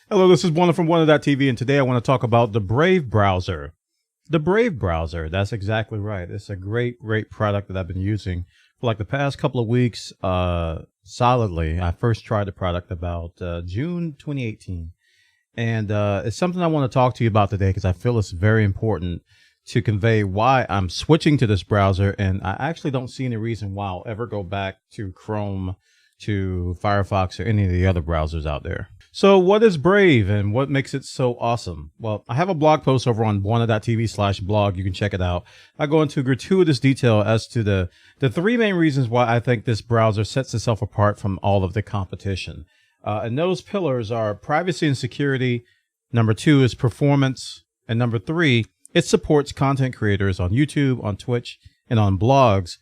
Hello, this is Wanda from Wanda.tv, and today I want to talk about the Brave browser. The Brave browser, that's exactly right. It's a great product that I've been using for like the past couple of weeks solidly. I first tried the product about June 2018, and it's something I want to talk to you about today because I feel it's very important to convey why I'm switching to this browser, and I actually don't see any reason why I'll ever go back to Chrome, to Firefox, or any of the other browsers out there. So what is Brave and what makes it so awesome? Well, I have a blog post over on Wanda.tv/blog. You can check it out. I go into gratuitous detail as to the three main reasons why I think this browser sets itself apart from all of the competition. And those pillars are privacy and security. Number 2 is performance. And number 3, it supports content creators on YouTube, on Twitch, and on blogs.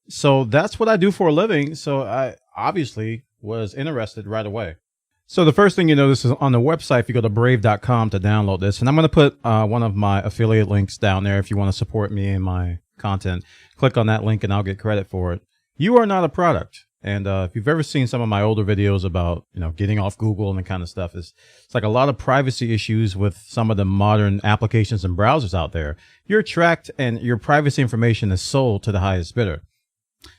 So that's what I do for a living. So I obviously was interested right away. So the first thing you notice is on the website, if you go to brave.com to download this, and I'm going to put one of my affiliate links down there if you want to support me and my content. Click on that link and I'll get credit for it. You are not a product. And if you've ever seen some of my older videos about, getting off Google and that kind of stuff, it's like a lot of privacy issues with some of the modern applications and browsers out there. You're tracked and your privacy information is sold to the highest bidder.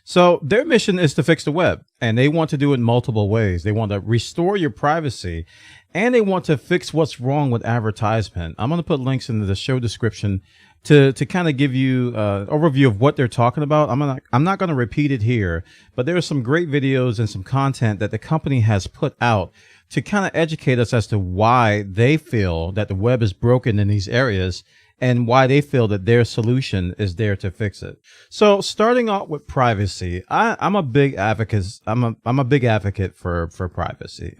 So their mission is to fix the web, and they want to do it in multiple ways. They want to restore your privacy, and they want to fix what's wrong with advertisement. I'm going to put links into the show description to kind of give you an overview of what they're talking about. I'm not going to repeat it here, but there are some great videos and some content that the company has put out to kind of educate us as to why they feel that the web is broken in these areas, and why they feel that their solution is there to fix it. So starting out with privacy, I'm a big advocate. I'm a big advocate for privacy.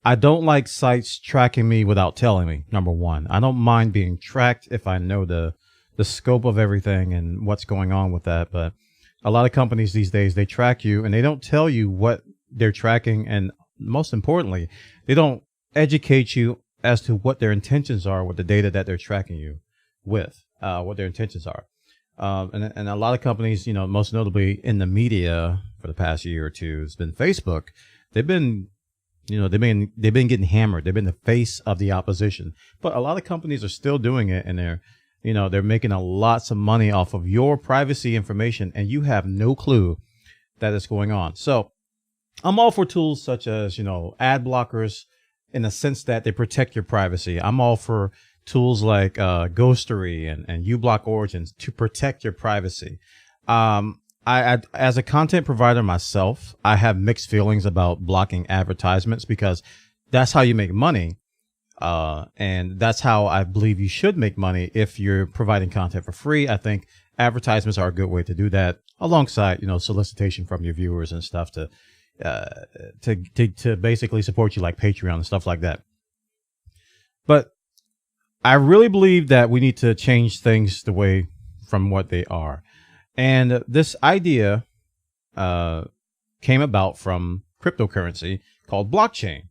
I don't like sites tracking me without telling me. Number one, I don't mind being tracked if I know the scope of everything and what's going on with that. But a lot of companies these days, they track you and they don't tell you what they're tracking. And most importantly, they don't educate you as to what their intentions are with the data that they're tracking you with, what their intentions are. And a lot of companies, most notably in the media for the past year or two, it's been Facebook. They've been getting hammered. They've been the face of the opposition, but a lot of companies are still doing it, and they're making lots of money off of your privacy information, and you have no clue that it's going on. So I'm all for tools such as, ad blockers, in the sense that they protect your privacy. I'm all for tools like Ghostery and uBlock Origins to protect your privacy. I as a content provider myself, I have mixed feelings about blocking advertisements because that's how you make money. And that's how I believe you should make money if you're providing content for free. I think advertisements are a good way to do that, alongside, solicitation from your viewers and stuff to basically support you, like Patreon and stuff like that. But I really believe that we need to change things the way from what they are. And this idea came about from cryptocurrency called blockchain.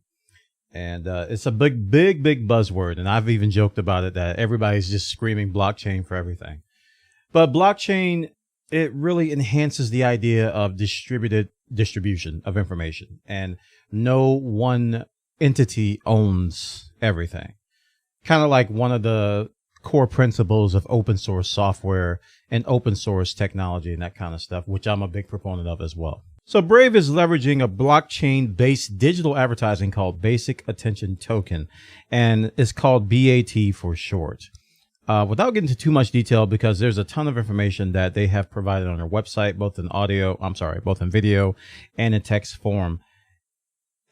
And it's a big buzzword. And I've even joked about it that everybody's just screaming blockchain for everything. But blockchain, it really enhances the idea of distributed distribution of information, and no one entity owns everything. Kind of like one of the core principles of open source software and open source technology and that kind of stuff, which I'm a big proponent of as well. So Brave is leveraging a blockchain based digital advertising called Basic Attention Token, and it's called BAT for short. Without getting into too much detail, because there's a ton of information that they have provided on their website, both in video and in text form.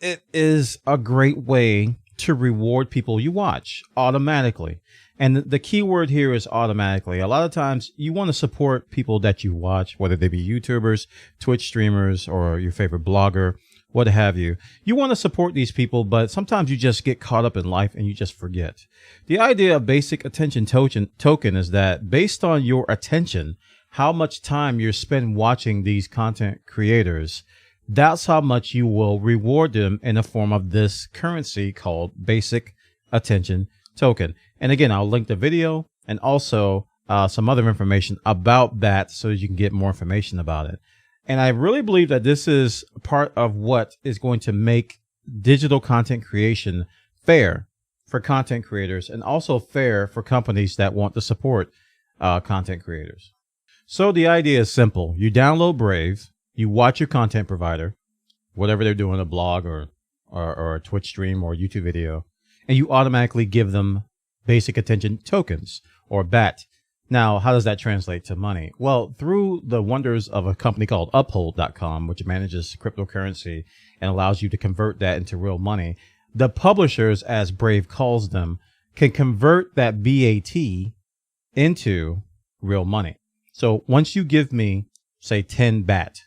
It is a great way to reward people you watch automatically. And the key word here is automatically. A lot of times you want to support people that you watch, whether they be YouTubers, Twitch streamers, or your favorite blogger, what have you. You want to support these people, but sometimes you just get caught up in life and you just forget. The idea of Basic Attention Token is that based on your attention, how much time you spend watching these content creators, that's how much you will reward them in the form of this currency called Basic Attention Token. And again, I'll link the video and also some other information about that so you can get more information about it. And I really believe that this is part of what is going to make digital content creation fair for content creators and also fair for companies that want to support content creators. So the idea is simple. You download Brave, you watch your content provider, whatever they're doing, a blog or a Twitch stream or YouTube video, and you automatically give them basic attention tokens or BAT. Now, how does that translate to money? Well, through the wonders of a company called Uphold.com, which manages cryptocurrency and allows you to convert that into real money, the publishers, as Brave calls them, can convert that BAT into real money. So once you give me, say, 10 BAT,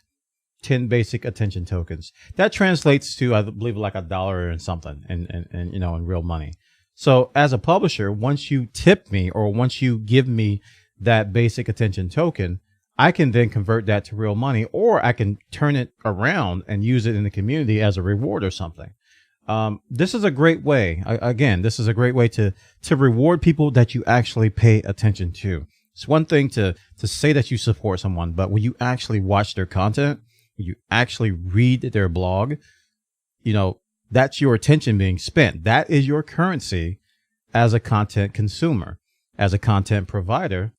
10 basic attention tokens, that translates to, I believe, like $1 and something and in real money. So as a publisher, once you tip me or once you give me that basic attention token, I can then convert that to real money, or I can turn it around and use it in the community as a reward or something. This is a great way. Again, this is a great way to reward people that you actually pay attention to. It's one thing to say that you support someone, but when you actually watch their content, when you actually read their blog, that's your attention being spent. That is your currency as a content consumer. As a content provider,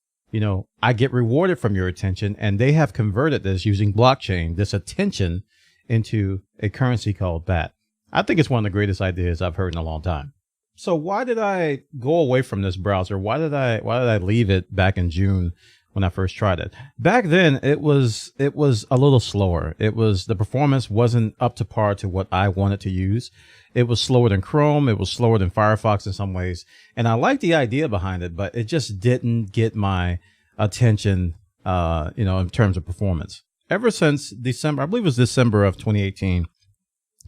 I get rewarded from your attention, and they have converted this using blockchain, this attention, into a currency called BAT. I think it's one of the greatest ideas I've heard in a long time. So why did I go away from this browser? Why did I leave it back in June when I first tried it? Back then, it was a little slower. The performance wasn't up to par to what I wanted to use. It was slower than Chrome. It was slower than Firefox in some ways. And I liked the idea behind it, but it just didn't get my attention, in terms of performance. Ever since December, I believe it was December of 2018,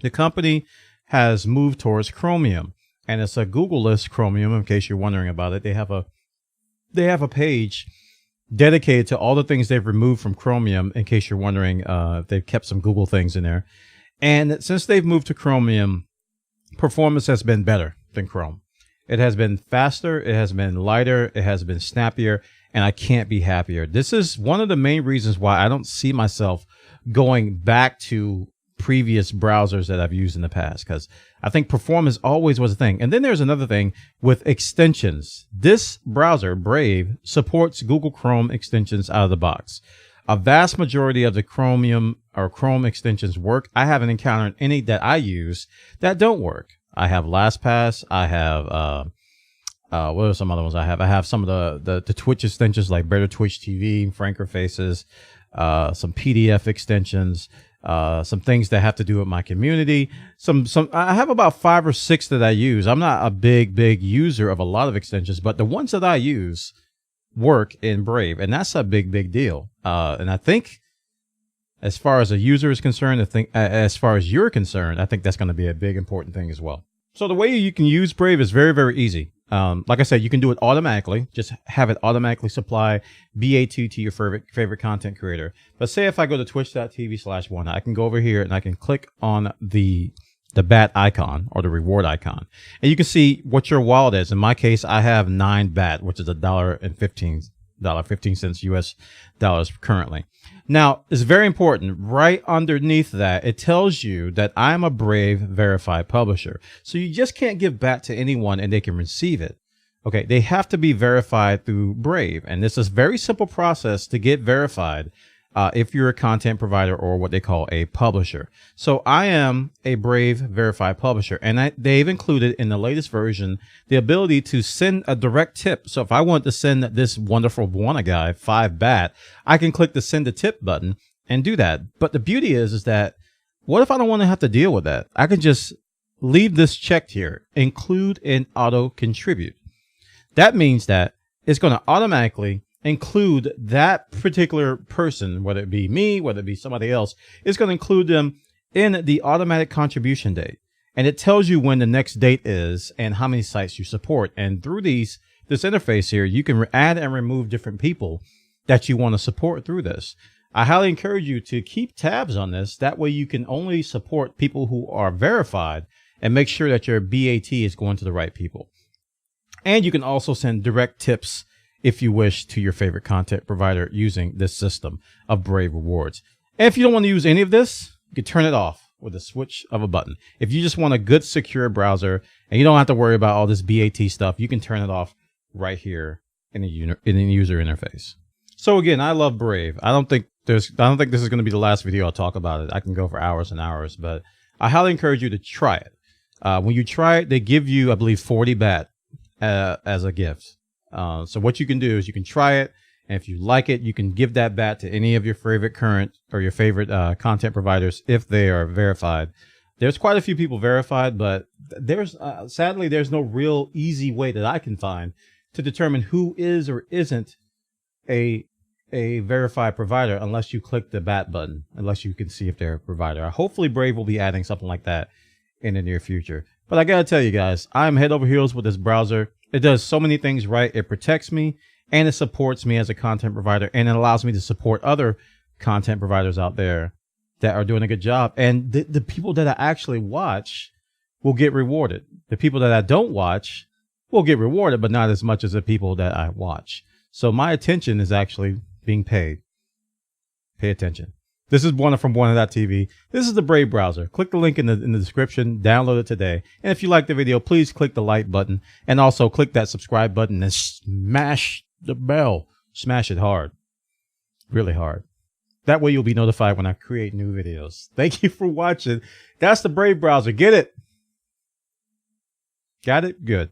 the company has moved towards Chromium. And it's a Google-less Chromium, in case you're wondering about it. They have a page dedicated to all the things they've removed from Chromium, in case you're wondering if they've kept some Google things in there. And since they've moved to Chromium, performance has been better than Chrome. It has been faster, it has been lighter, it has been snappier, and I can't be happier. This is one of the main reasons why I don't see myself going back to previous browsers that I've used in the past, because I think performance always was a thing. And then there's another thing with extensions. This browser, Brave, supports Google Chrome extensions out of the box. A vast majority of the Chromium or Chrome extensions work. I haven't encountered any that I use that don't work. I have LastPass. I have, what are some other ones I have? I have some of the Twitch extensions like Better Twitch TV, Franker Faces, some PDF extensions, some things that have to do with my community. I have about 5 or 6 that I use. I'm not a big user of a lot of extensions, but the ones that I use work in Brave, and that's a big deal. And I think as far as a user is concerned, as far as you're concerned, I think that's going to be a big important thing as well. So the way you can use Brave is very easy. Like I said, you can do it automatically. Just have it automatically supply BAT to your favorite content creator. But say if I go to twitch.tv/1, I can go over here and I can click on the BAT icon or the reward icon. And you can see what your wallet is. In my case, I have 9 BAT, which is $1.15 US dollars currently. Now, it's very important. Right underneath that, it tells you that I'm a Brave verified publisher. So you just can't give BAT to anyone and they can receive it. Okay, they have to be verified through Brave. And this is a very simple process to get verified if you're a content provider or what they call a publisher. So I am a Brave verified publisher, and they've included in the latest version the ability to send a direct tip. So if I want to send this wonderful Buona guy 5 BAT, I can click the send a tip button and do that. But the beauty is that what if I don't want to have to deal with that? I can just leave this checked here, include and auto contribute. That means that it's going to automatically include that particular person, whether it be me, whether it be somebody else. It's going to include them in the automatic contribution date. And it tells you when the next date is and how many sites you support. And through this interface here, you can add and remove different people that you want to support through this. I highly encourage you to keep tabs on this. That way you can only support people who are verified and make sure that your BAT is going to the right people. And you can also send direct tips if you wish to your favorite content provider using this system of Brave rewards. And if you don't want to use any of this, you can turn it off. with a switch of a button. If you just want a good, secure browser and you don't have to worry about all this BAT stuff, you can turn it off right here in the user interface. So again, I love Brave. I don't think this is going to be the last video I'll talk about it. I can go for hours and hours, but I highly encourage you to try it. When you try it, they give you, I believe, 40 BAT as a gift. So what you can do is you can try it, and if you like it, you can give that BAT to any of your favorite current or your favorite content providers if they are verified. There's quite a few people verified, but there's sadly there's no real easy way that I can find to determine who is or isn't a verified provider unless you click the BAT button, unless you can see if they're a provider. Hopefully Brave will be adding something like that in the near future. But I gotta tell you guys, I'm head over heels with this browser. It does so many things right. It protects me and it supports me as a content provider, and it allows me to support other content providers out there that are doing a good job. And the people that I actually watch will get rewarded. The people that I don't watch will get rewarded, but not as much as the people that I watch. So my attention is actually being paid. Pay attention. This is from Buona.tv. This is the Brave browser. Click the link in the description. Download it today. And if you like the video, please click the like button and also click that subscribe button and smash the bell. Smash it hard. Really hard. That way you'll be notified when I create new videos. Thank you for watching. That's the Brave browser. Get it? Got it? Good.